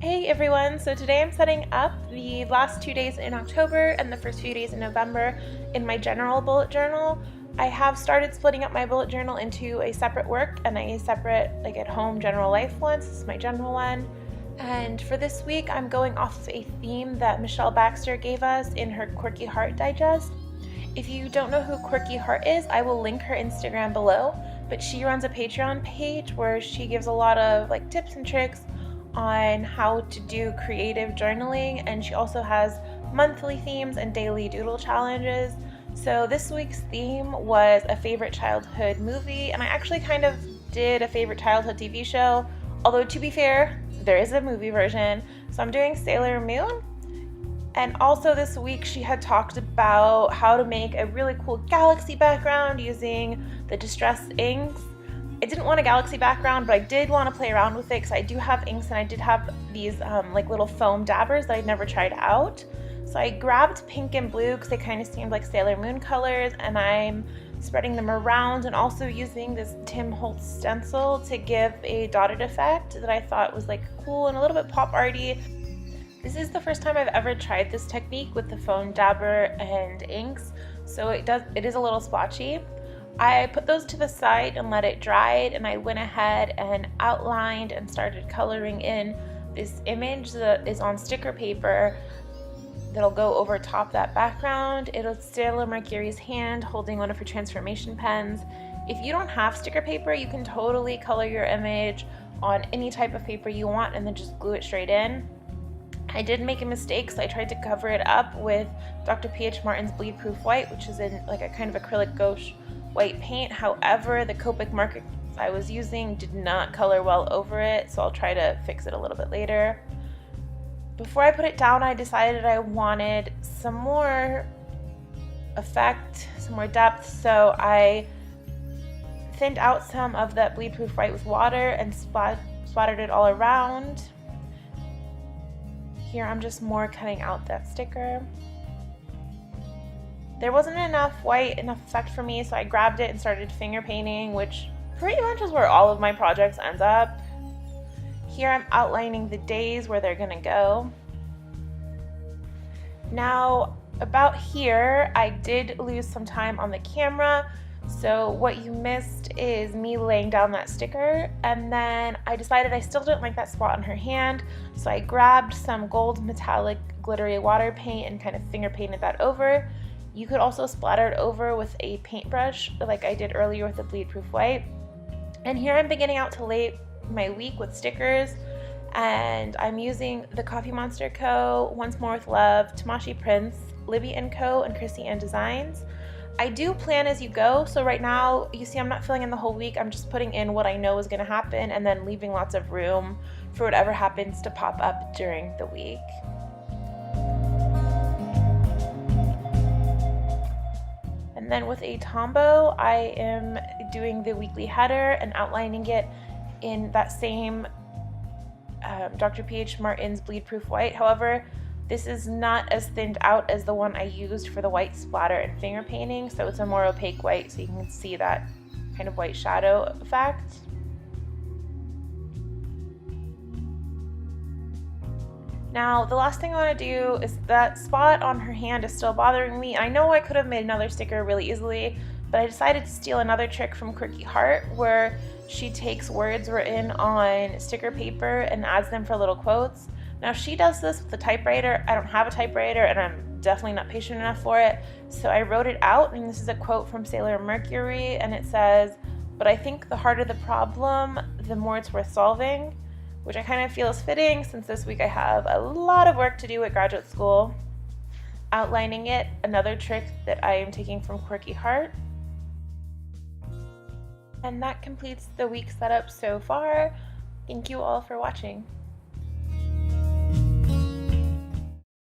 Hey everyone, so today I'm setting up the last 2 days in October and the first few days in November in my general bullet journal. I have started splitting up my bullet journal into a separate work and a separate at home general life one. This is my general one. And for this week I'm going off of a theme that Michelle Baxter gave us in her Quirky Heart digest. If you don't know who Quirky Heart is, I will link her Instagram below, but she runs a Patreon page where she gives a lot of tips and tricks on how to do creative journaling, and she also has monthly themes and daily doodle challenges. So this week's theme was a favorite childhood movie, and I actually kind of did a favorite childhood TV show, although to be fair, there is a movie version. So I'm doing Sailor Moon. And also this week she had talked about how to make a really cool galaxy background using the Distress inks. I didn't want a galaxy background, but I did want to play around with it because I do have inks and I did have these little foam dabbers that I'd never tried out. So I grabbed pink and blue because they kind of seemed like Sailor Moon colors, and I'm spreading them around and also using this Holtz stencil to give a dotted effect that I thought was cool and a little bit pop arty. This is the first time I've ever tried this technique with the foam dabber and inks, so it is a little splotchy. I put those to the side and let it dry, and I went ahead and outlined and started coloring in this image that is on sticker paper that'll go over top that background. It'll Sailor Mercury's hand holding one of her transformation pens. If you don't have sticker paper, you can totally color your image on any type of paper you want and then just glue it straight in. I did make a mistake, so I tried to cover it up with Dr. P.H. Martin's Bleedproof white, which is in a kind of acrylic gouache white paint. However, the Copic markers I was using did not color well over it, so I'll try to fix it a little bit later. Before I put it down, I decided I wanted some more effect, some more depth, so I thinned out some of that Bleedproof white with water and splattered it all around. Here I'm just more cutting out that sticker. There wasn't enough effect for me, so I grabbed it and started finger painting, which pretty much is where all of my projects end up. Here I'm outlining the days where they're gonna go. Now, about here, I did lose some time on the camera, so what you missed is me laying down that sticker, and then I decided I still didn't like that spot on her hand, so I grabbed some gold metallic glittery water paint and kind of finger painted that over. You could also splatter it over with a paintbrush like I did earlier with the Bleedproof white. And here I'm beginning out to lay my week with stickers, and I'm using the Coffee Monster Co., Once More with Love, Tamashi Prints, Libbie & Co., and Krissyanne Designs. I do plan as you go, so right now you see I'm not filling in the whole week. I'm just putting in what I know is going to happen and then leaving lots of room for whatever happens to pop up during the week. And then with a Tombow, I am doing the weekly header and outlining it in that same Dr. P.H. Martin's Bleedproof white. However, this is not as thinned out as the one I used for the white splatter and finger painting, so it's a more opaque white, so you can see that kind of white shadow effect. Now, the last thing I want to do is that spot on her hand is still bothering me. I know I could have made another sticker really easily, but I decided to steal another trick from Quirky Heart where she takes words written on sticker paper and adds them for little quotes. Now, she does this with a typewriter. I don't have a typewriter, and I'm definitely not patient enough for it, so I wrote it out, and this is a quote from Sailor Mercury, and it says, "But I think the harder the problem, the more it's worth solving," which I kind of feel is fitting since this week I have a lot of work to do at graduate school. Outlining it, another trick that I am taking from Quirky Heart. And that completes the week setup so far. Thank you all for watching.